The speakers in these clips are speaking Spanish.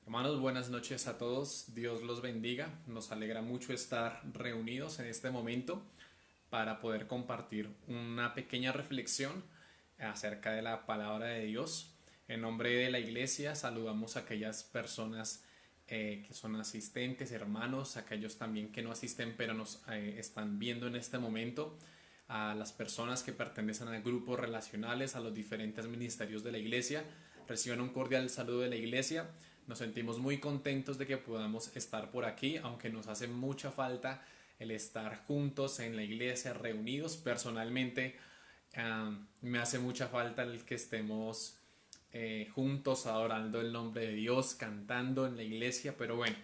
Hermanos, buenas noches a todos. Dios los bendiga. Nos alegra mucho estar reunidos en este momento para poder compartir una pequeña reflexión acerca de la palabra de Dios. En nombre de la iglesia saludamos a aquellas personas que son asistentes, hermanos, aquellos también que no asisten pero nos están viendo en este momento, a las personas que pertenecen a grupos relacionales, a los diferentes ministerios de la iglesia. Reciban un cordial saludo de la iglesia. Nos sentimos muy contentos de que podamos estar por aquí, aunque nos hace mucha falta el estar juntos en la iglesia, reunidos. Personalmente, me hace mucha falta el que estemos juntos adorando el nombre de Dios, cantando en la iglesia, pero bueno,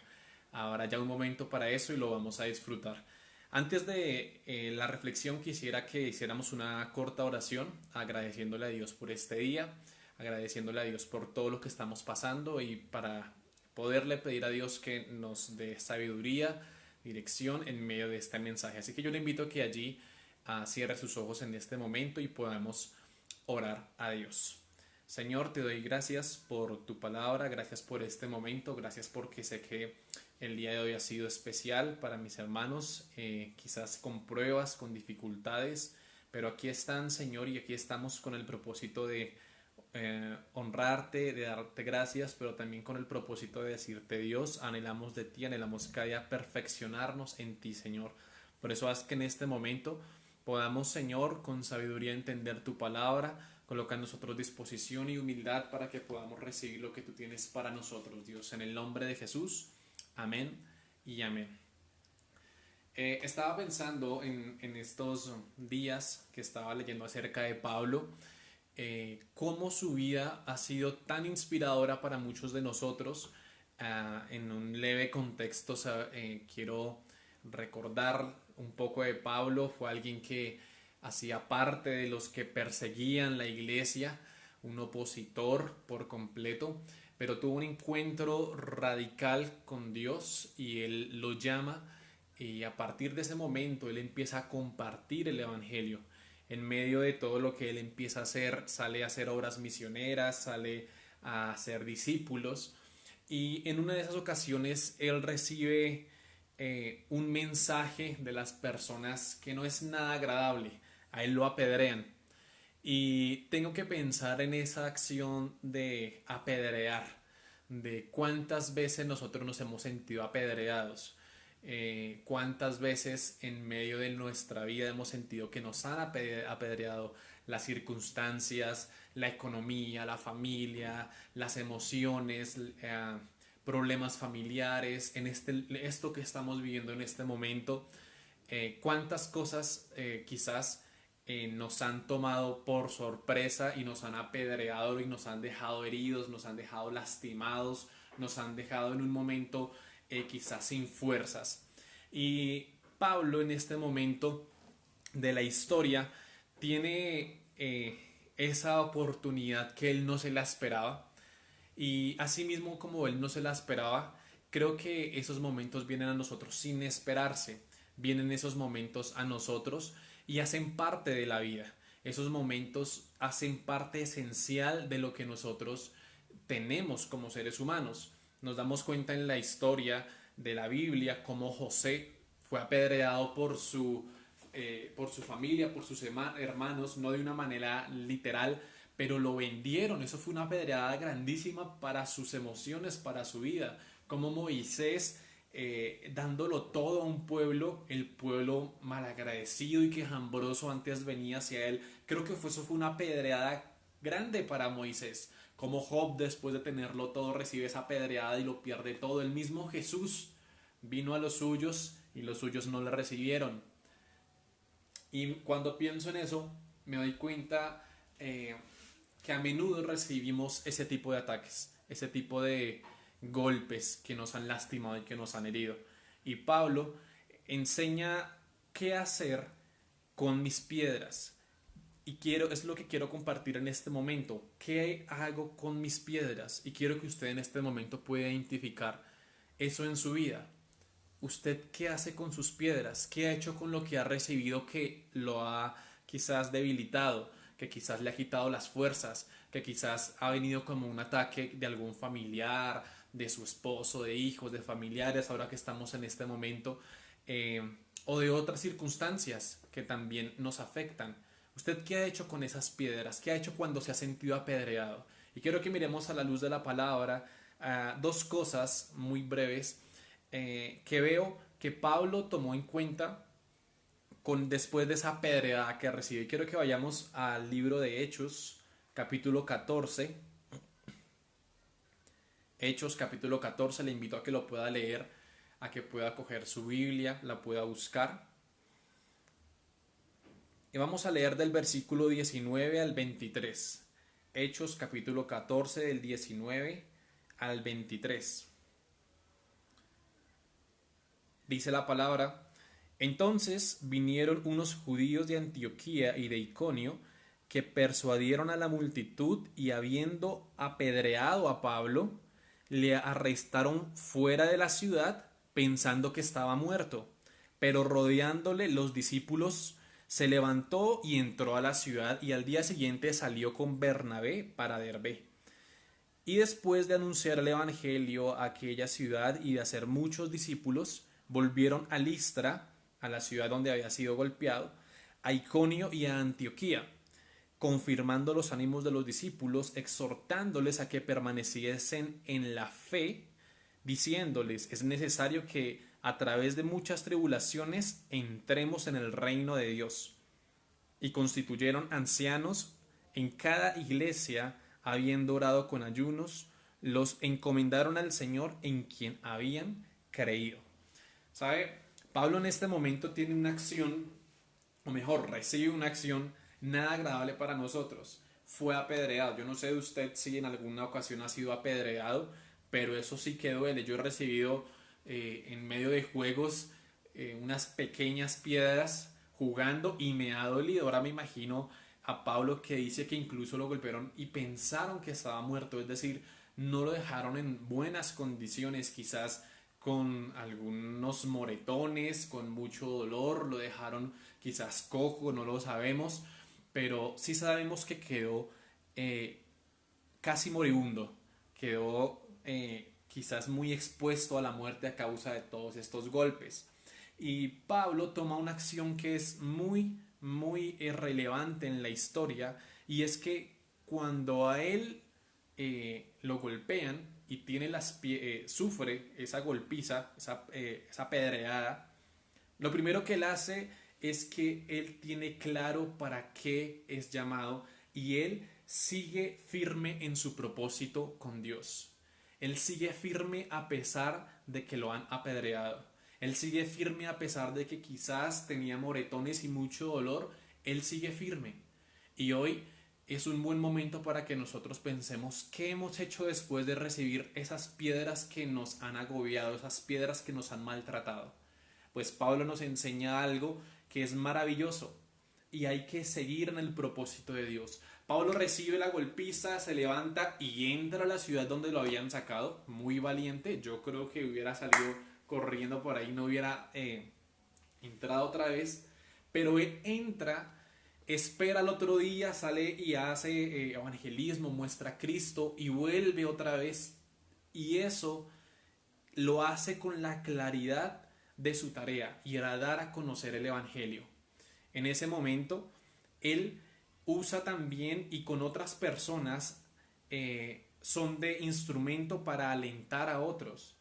ahora ya un momento para eso y lo vamos a disfrutar. Antes de la reflexión quisiera que hiciéramos una corta oración agradeciéndole a Dios por este día, agradeciéndole a Dios por todo lo que estamos pasando y para poderle pedir a Dios que nos dé sabiduría, dirección en medio de este mensaje. Así que yo le invito a que allí cierre sus ojos en este momento y podamos orar a Dios. Señor, te doy gracias por tu palabra, gracias por este momento, gracias porque sé que el día de hoy ha sido especial para mis hermanos, quizás con pruebas, con dificultades, pero aquí están, Señor, y aquí estamos con el propósito de honrarte, de darte gracias, pero también con el propósito de decirte, Dios, anhelamos de ti, anhelamos cada día perfeccionarnos en ti, Señor. Por eso haz que en este momento podamos, Señor, con sabiduría entender tu palabra, coloca en nosotros disposición y humildad para que podamos recibir lo que tú tienes para nosotros, Dios, en el nombre de Jesús. Amén y amén. Estaba pensando en estos días que estaba leyendo acerca de Pablo, cómo su vida ha sido tan inspiradora para muchos de nosotros. En un leve contexto, quiero recordar un poco de Pablo. Fue alguien que hacía parte de los que perseguían la iglesia, un opositor por completo, pero tuvo un encuentro radical con Dios y él lo llama, y a partir de ese momento él empieza a compartir el evangelio. En medio de todo lo que él empieza a hacer, sale a hacer obras misioneras, sale a hacer discípulos, y en una de esas ocasiones él recibe un mensaje de las personas que no es nada agradable. A él lo apedrean. Y tengo que pensar en esa acción de apedrear, de cuántas veces nosotros nos hemos sentido apedreados, cuántas veces en medio de nuestra vida hemos sentido que nos han apedreado las circunstancias, la economía, la familia, las emociones, problemas familiares, esto que estamos viviendo en este momento. Cuántas cosas quizás nos han tomado por sorpresa y nos han apedreado y nos han dejado heridos, nos han dejado lastimados, nos han dejado en un momento quizás sin fuerzas. Y Pablo en este momento de la historia tiene esa oportunidad que él no se la esperaba, y asimismo como él no se la esperaba, creo que esos momentos vienen a nosotros sin esperarse, vienen esos momentos a nosotros y hacen parte de la vida. Esos momentos hacen parte esencial de lo que nosotros tenemos como seres humanos. Nos damos cuenta en la historia de la Biblia cómo José fue apedreado por su familia, por sus hermanos, no de una manera literal, pero lo vendieron. Eso fue una pedrada grandísima para sus emociones, para su vida. Como Moisés, dándolo todo a un pueblo, el pueblo malagradecido y quejambroso antes venía hacia él. Creo que eso fue una pedreada grande para Moisés. Como Job, después de tenerlo todo, recibe esa pedreada y lo pierde todo. El mismo Jesús vino a los suyos y los suyos no le recibieron. Y cuando pienso en eso, me doy cuenta que a menudo recibimos ese tipo de ataques, ese tipo de golpes que nos han lastimado y que nos han herido. Y Pablo enseña qué hacer con mis piedras. Y es lo que quiero compartir en este momento. ¿Qué hago con mis piedras? Y quiero que usted en este momento pueda identificar eso en su vida. ¿Usted qué hace con sus piedras? ¿Qué ha hecho con lo que ha recibido que lo ha quizás debilitado? que quizás le ha quitado las fuerzas, que quizás ha venido como un ataque de algún familiar, de su esposo, de hijos, de familiares, ahora que estamos en este momento, eh, o de otras circunstancias que también nos afectan. ¿Usted qué ha hecho con esas piedras? ¿Qué ha hecho cuando se ha sentido apedreado? Y quiero que miremos a la luz de la palabra dos cosas muy breves que veo que Pablo tomó en cuenta después de esa apedreada que recibió. Y quiero que vayamos al libro de Hechos, capítulo 14. Hechos, capítulo 14, le invito a que lo pueda leer, a que pueda coger su Biblia, la pueda buscar. Y vamos a leer del versículo 19 al 23. Hechos, capítulo 14, del 19 al 23. Dice la palabra: entonces vinieron unos judíos de Antioquía y de Iconio, que persuadieron a la multitud, y habiendo apedreado a Pablo, le arrestaron fuera de la ciudad, pensando que estaba muerto. Pero rodeándole los discípulos, se levantó y entró a la ciudad, y al día siguiente salió con Bernabé para Derbe. Y después de anunciar el evangelio a aquella ciudad y de hacer muchos discípulos, volvieron a Listra, a la ciudad donde había sido golpeado, a Iconio y a Antioquía, confirmando los ánimos de los discípulos, exhortándoles a que permaneciesen en la fe, diciéndoles: es necesario que a través de muchas tribulaciones entremos en el reino de Dios. Y constituyeron ancianos en cada iglesia, habiendo orado con ayunos, los encomendaron al Señor en quien habían creído. ¿Sabe? Pablo en este momento tiene una acción, o mejor, recibe una acción nada agradable para nosotros. Fue apedreado. Yo no sé de usted si en alguna ocasión ha sido apedreado, pero eso sí que duele. Yo he recibido en medio de juegos unas pequeñas piedras jugando y me ha dolido. Ahora me imagino a Pablo, que dice que incluso lo golpearon y pensaron que estaba muerto, es decir, no lo dejaron en buenas condiciones, quizás con algunos moretones, con mucho dolor, lo dejaron quizás cojo, no lo sabemos, pero sí sabemos que quedó casi moribundo, quedó quizás muy expuesto a la muerte a causa de todos estos golpes. Y Pablo toma una acción que es muy relevante en la historia, y es que cuando a él lo golpean y tiene sufre esa golpiza, esa pedreada, lo primero que él hace es que él tiene claro para qué es llamado, y él sigue firme en su propósito con Dios. Él sigue firme a pesar de que lo han apedreado. Él sigue firme a pesar de que quizás tenía moretones y mucho dolor. Él sigue firme. Y hoy es un buen momento para que nosotros pensemos qué hemos hecho después de recibir esas piedras que nos han agobiado, esas piedras que nos han maltratado. Pues Pablo nos enseña algo que es maravilloso, y hay que seguir en el propósito de Dios. Pablo recibe la golpiza, se levanta y entra a la ciudad donde lo habían sacado, muy valiente. Yo creo que hubiera salido corriendo por ahí, no hubiera entrado otra vez, pero él entra, espera el otro día, sale y hace evangelismo, muestra a Cristo y vuelve otra vez, y eso lo hace con la claridad de su tarea, y era dar a conocer el evangelio. En ese momento él usa también, y con otras personas son de instrumento para alentar a otros,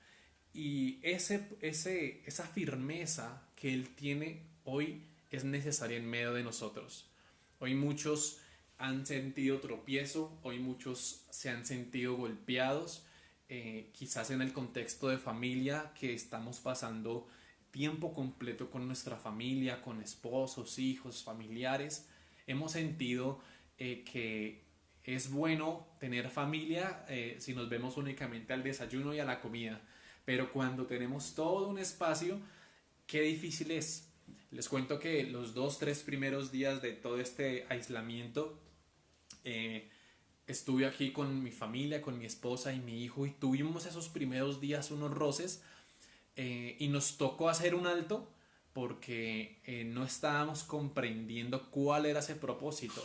y esa firmeza que él tiene hoy es necesaria en medio de nosotros. Hoy muchos han sentido tropiezo, hoy muchos se han sentido golpeados, quizás en el contexto de familia, que estamos pasando tiempo completo con nuestra familia, con esposos, hijos, familiares. Hemos sentido que es bueno tener familia si nos vemos únicamente al desayuno y a la comida, pero cuando tenemos todo un espacio, qué difícil es. Les cuento que los 2-3 primeros días de todo este aislamiento estuve aquí con mi familia, con mi esposa y mi hijo, y tuvimos esos primeros días unos roces, y nos tocó hacer un alto porque no estábamos comprendiendo cuál era ese propósito.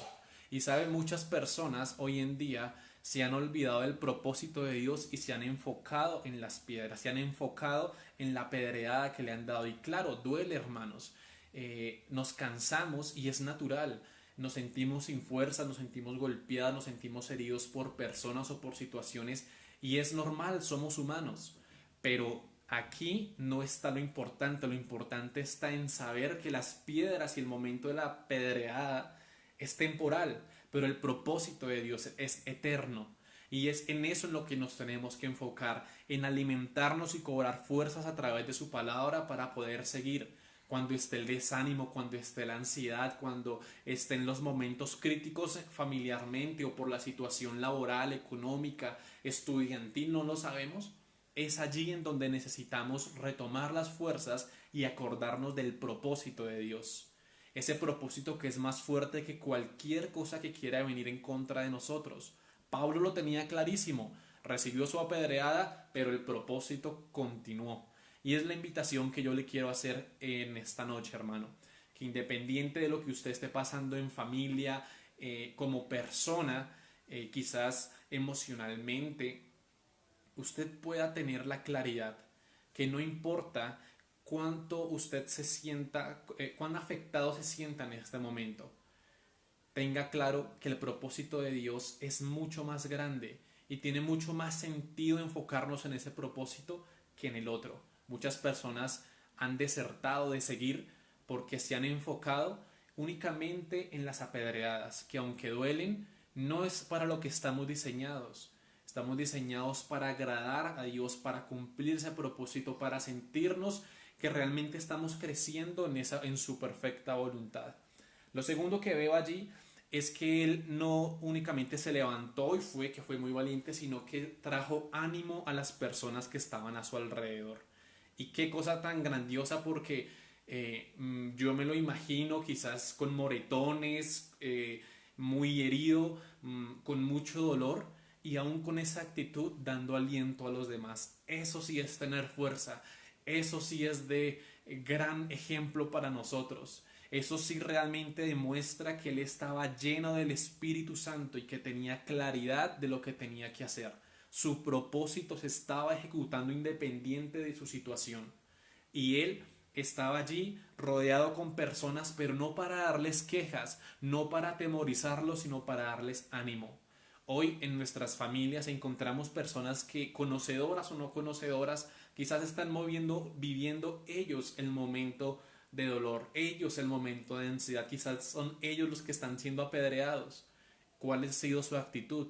Y sabe, muchas personas hoy en día se han olvidado del propósito de Dios y se han enfocado en las piedras, se han enfocado en la pedreada que le han dado. Y claro, duele, hermanos. Nos cansamos y es natural. Nos sentimos sin fuerza, nos sentimos golpeados, nos sentimos heridos por personas o por situaciones y es normal, somos humanos. Pero aquí no está lo importante está en saber que las piedras y el momento de la pedreada es temporal, pero el propósito de Dios es eterno. Y es en eso en lo que nos tenemos que enfocar, en alimentarnos y cobrar fuerzas a través de su palabra para poder seguir. Cuando esté el desánimo, cuando esté la ansiedad, cuando estén los momentos críticos familiarmente o por la situación laboral, económica, estudiantil, no lo sabemos. Es allí en donde necesitamos retomar las fuerzas y acordarnos del propósito de Dios. Ese propósito que es más fuerte que cualquier cosa que quiera venir en contra de nosotros. Pablo lo tenía clarísimo, recibió su apedreada, pero el propósito continuó. Y es la invitación que yo le quiero hacer en esta noche, hermano. Que independiente de lo que usted esté pasando en familia, como persona, quizás emocionalmente, usted pueda tener la claridad que no importa cuánto usted se sienta, cuán afectado se sienta en este momento, tenga claro que el propósito de Dios es mucho más grande y tiene mucho más sentido enfocarnos en ese propósito que en el otro. Muchas personas han desertado de seguir porque se han enfocado únicamente en las apedreadas, que aunque duelen, no es para lo que estamos diseñados. Estamos diseñados para agradar a Dios, para cumplir ese propósito, para sentirnos que realmente estamos creciendo en su perfecta voluntad. Lo segundo que veo allí es que él no únicamente se levantó y que fue muy valiente, sino que trajo ánimo a las personas que estaban a su alrededor. Y qué cosa tan grandiosa porque yo me lo imagino quizás con moretones, muy herido, con mucho dolor y aún con esa actitud dando aliento a los demás. Eso sí es tener fuerza, eso sí es de gran ejemplo para nosotros. Eso sí realmente demuestra que él estaba lleno del Espíritu Santo y que tenía claridad de lo que tenía que hacer. Su propósito se estaba ejecutando independiente de su situación. Y él estaba allí rodeado con personas, pero no para darles quejas, no para atemorizarlos, sino para darles ánimo. Hoy en nuestras familias encontramos personas que, conocedoras o no conocedoras, quizás están viviendo ellos el momento de dolor, ellos el momento de ansiedad, quizás son ellos los que están siendo apedreados. ¿Cuál ha sido su actitud?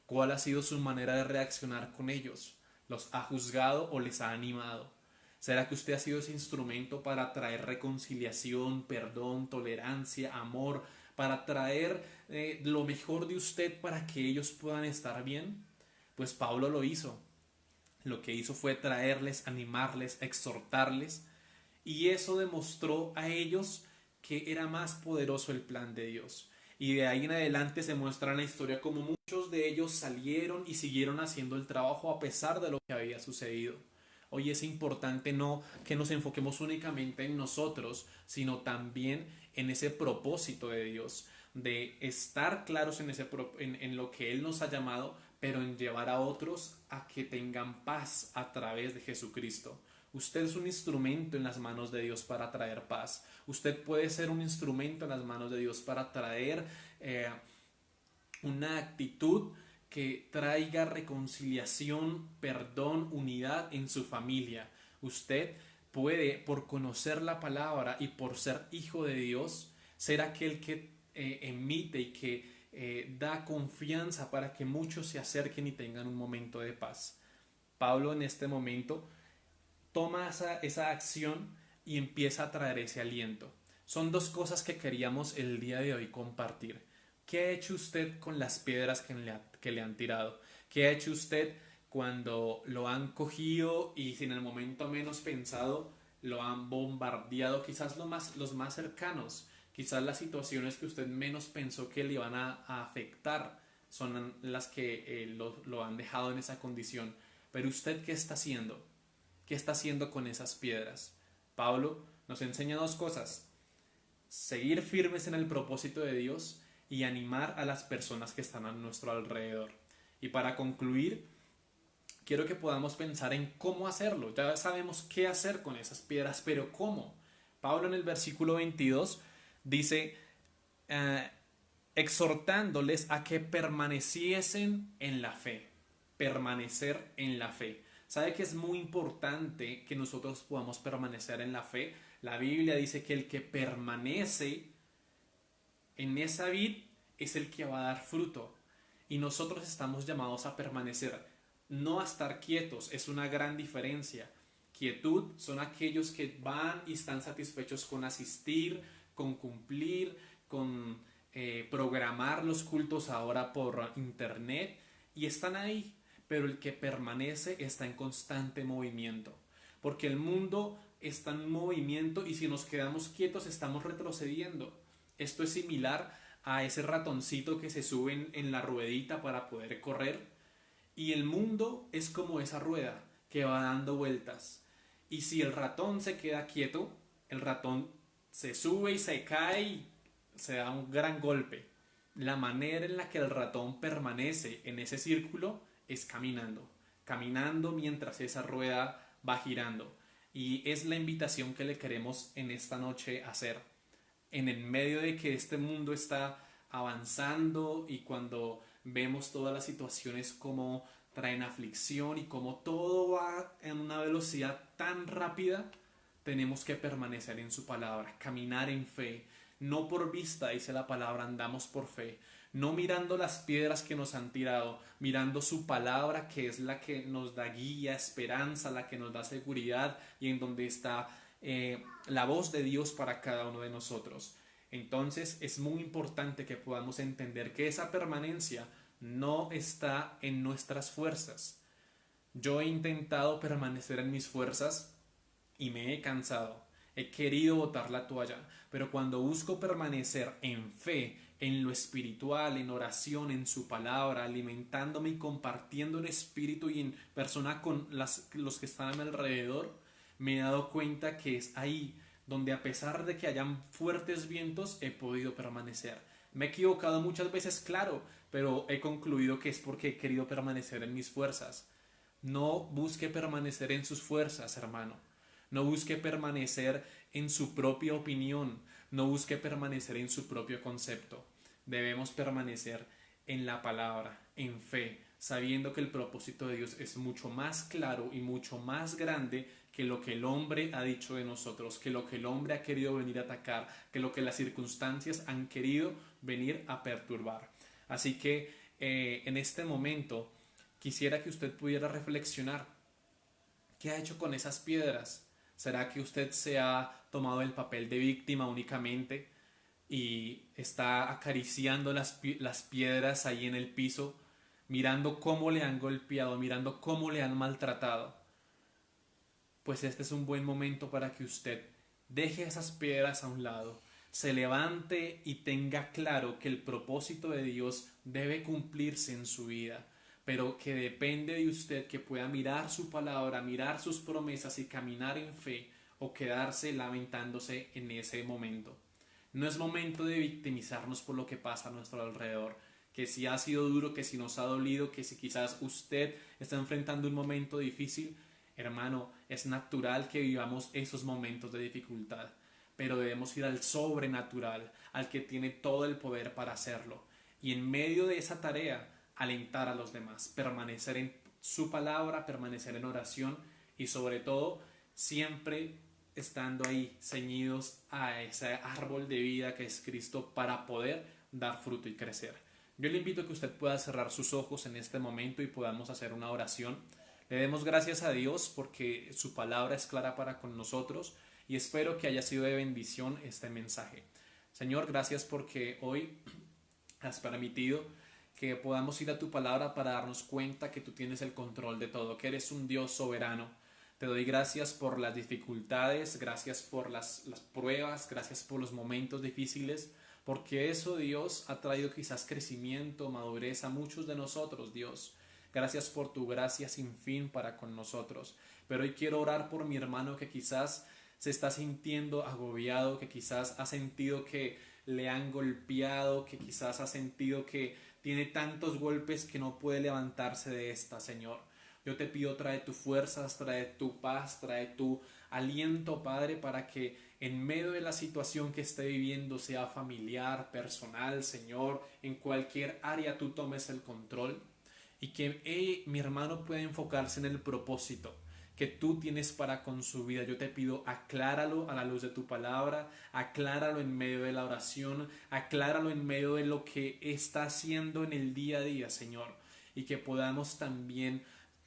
¿Cuál ha sido su manera de reaccionar con ellos? ¿Los ha juzgado o les ha animado? ¿Será que usted ha sido ese instrumento para traer reconciliación, perdón, tolerancia, amor, para traer lo mejor de usted para que ellos puedan estar bien? Pues Pablo lo hizo. Lo que hizo fue traerles, animarles, exhortarles, y eso demostró a ellos que era más poderoso el plan de Dios. Y de ahí en adelante se muestra en la historia como muchos de ellos salieron y siguieron haciendo el trabajo a pesar de lo que había sucedido. Hoy es importante no que nos enfoquemos únicamente en nosotros, sino también en ese propósito de Dios, de estar claros en lo que Él nos ha llamado, pero en llevar a otros a que tengan paz a través de Jesucristo. Usted es un instrumento en las manos de Dios para traer paz. Usted puede ser un instrumento en las manos de Dios para traer una actitud que traiga reconciliación, perdón, unidad en su familia. Usted puede, por conocer la palabra y por ser hijo de Dios, ser aquel que emite y que da confianza para que muchos se acerquen y tengan un momento de paz. Pablo en este momento toma esa acción y empieza a traer ese aliento. Son dos cosas que queríamos el día de hoy compartir. ¿Qué ha hecho usted con las piedras que le han tirado? ¿Qué ha hecho usted cuando lo han cogido y si en el momento menos pensado lo han bombardeado? Quizás los más cercanos, quizás las situaciones que usted menos pensó que le iban a afectar son las que lo han dejado en esa condición. Pero usted, ¿qué está haciendo? ¿Qué está haciendo con esas piedras? Pablo nos enseña dos cosas: seguir firmes en el propósito de Dios y animar a las personas que están a nuestro alrededor. Y para concluir, quiero que podamos pensar en cómo hacerlo. Ya sabemos qué hacer con esas piedras, pero ¿cómo? Pablo en el versículo 22 dice, eh, exhortándoles a que permaneciesen en la fe. Permanecer en la fe. ¿Sabe que es muy importante que nosotros podamos permanecer en la fe? La Biblia dice que el que permanece en esa vid es el que va a dar fruto. Y nosotros estamos llamados a permanecer, no a estar quietos. Es una gran diferencia. Quietud son aquellos que van y están satisfechos con asistir, con cumplir, con programar los cultos ahora por internet y están ahí, pero el que permanece está en constante movimiento, porque el mundo está en movimiento y si nos quedamos quietos estamos retrocediendo. Esto es similar a ese ratoncito que se sube en la ruedita para poder correr, y el mundo es como esa rueda que va dando vueltas, y si el ratón se queda quieto, el ratón se sube y se cae y se da un gran golpe. La manera en la que el ratón permanece en ese círculo es caminando, caminando mientras esa rueda va girando. Y es la invitación que le queremos en esta noche hacer. En el medio de que este mundo está avanzando y cuando vemos todas las situaciones como traen aflicción y como todo va en una velocidad tan rápida, tenemos que permanecer en su palabra, caminar en fe, no por vista, dice la palabra, andamos por fe, no mirando las piedras que nos han tirado, mirando su palabra que es la que nos da guía, esperanza, la que nos da seguridad y en donde está la voz de Dios para cada uno de nosotros. Entonces es muy importante que podamos entender que esa permanencia no está en nuestras fuerzas. Yo he intentado permanecer en mis fuerzas y me he cansado. He querido botar la toalla, pero cuando busco permanecer en fe, en lo espiritual, en oración, en su palabra, alimentándome y compartiendo en espíritu y en persona con los que están a mi alrededor, me he dado cuenta que es ahí donde a pesar de que hayan fuertes vientos, he podido permanecer. Me he equivocado muchas veces, claro, pero he concluido que es porque he querido permanecer en mis fuerzas. No busque permanecer en sus fuerzas, hermano. No busque permanecer en su propia opinión. No busque permanecer en su propio concepto. Debemos permanecer en la palabra, en fe, sabiendo que el propósito de Dios es mucho más claro y mucho más grande que lo que el hombre ha dicho de nosotros, que lo que el hombre ha querido venir a atacar, que lo que las circunstancias han querido venir a perturbar. Así que en este momento quisiera que usted pudiera reflexionar. ¿Qué ha hecho con esas piedras? ¿Será que usted se ha tomado el papel de víctima únicamente y está acariciando las piedras ahí en el piso, mirando cómo le han golpeado, mirando cómo le han maltratado? Pues este es un buen momento para que usted deje esas piedras a un lado, se levante y tenga claro que el propósito de Dios debe cumplirse en su vida, pero que depende de usted que pueda mirar su palabra, mirar sus promesas y caminar en fe o quedarse lamentándose en ese momento. No es momento de victimizarnos por lo que pasa a nuestro alrededor, que si ha sido duro, que si nos ha dolido, que si quizás usted está enfrentando un momento difícil. Hermano, es natural que vivamos esos momentos de dificultad, pero debemos ir al sobrenatural, al que tiene todo el poder para hacerlo. Y en medio de esa tarea, alentar a los demás, permanecer en su palabra, permanecer en oración y sobre todo, siempre estando ahí ceñidos a ese árbol de vida que es Cristo para poder dar fruto y crecer. Yo le invito a que usted pueda cerrar sus ojos en este momento y podamos hacer una oración. Le demos gracias a Dios porque su palabra es clara para con nosotros y espero que haya sido de bendición este mensaje. Señor, gracias porque hoy has permitido que podamos ir a tu palabra para darnos cuenta que tú tienes el control de todo, que eres un Dios soberano. Te doy gracias por las dificultades, gracias por las pruebas, gracias por los momentos difíciles, porque eso, Dios, ha traído quizás crecimiento, madurez a muchos de nosotros, Dios. Gracias por tu gracia sin fin para con nosotros. Pero hoy quiero orar por mi hermano que quizás se está sintiendo agobiado, que quizás ha sentido que le han golpeado, que quizás ha sentido que tiene tantos golpes que no puede levantarse de esta, Señor. Yo te pido, trae tu fuerzas, trae tu paz, trae tu aliento, Padre, para que en medio de la situación que esté viviendo, sea familiar, personal, Señor, en cualquier área tú tomes el control y que mi hermano pueda enfocarse en el propósito que tú tienes para con su vida. Yo te pido, acláralo a la luz de tu palabra, acláralo en medio de la oración, acláralo en medio de lo que está haciendo en el día a día, Señor, y que podamos también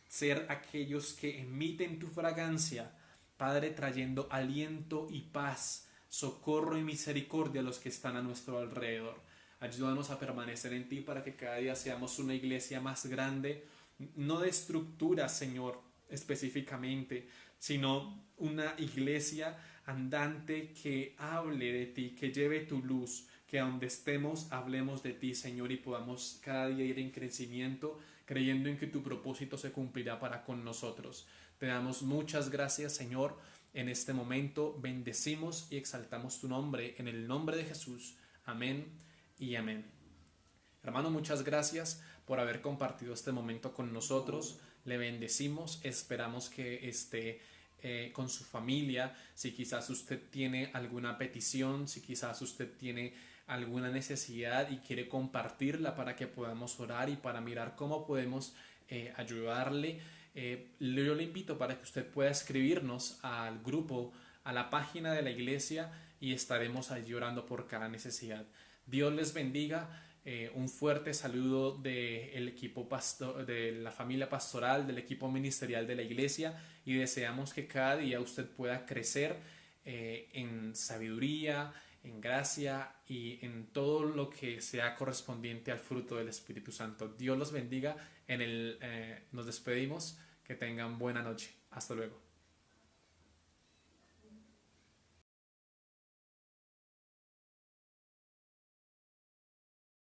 ser aquellos que emiten tu fragancia, Padre, trayendo aliento y paz, socorro y misericordia a los que están a nuestro alrededor. Ayúdanos a permanecer en ti para que cada día seamos una iglesia más grande, no de estructura, Señor, específicamente, sino una iglesia andante que hable de ti, que lleve tu luz, que a donde estemos hablemos de ti, Señor, y podamos cada día ir en crecimiento, creyendo en que tu propósito se cumplirá para con nosotros. Te damos muchas gracias, Señor. En este momento bendecimos y exaltamos tu nombre, en el nombre de Jesús. Amén y amén. Hermano, muchas gracias por haber compartido este momento con nosotros. Le bendecimos, esperamos que esté con su familia. Si quizás usted tiene alguna petición, si quizás usted tiene alguna necesidad y quiere compartirla para que podamos orar y para mirar cómo podemos ayudarle, yo le invito para que usted pueda escribirnos al grupo, a la página de la iglesia, y estaremos allí orando por cada necesidad. Dios les bendiga. Un fuerte saludo del equipo de la familia pastoral, del equipo ministerial de la iglesia, y deseamos que cada día usted pueda crecer en sabiduría, en gracia y en todo lo que sea correspondiente al fruto del Espíritu Santo. Dios los bendiga. Nos despedimos. Que tengan buena noche. Hasta luego.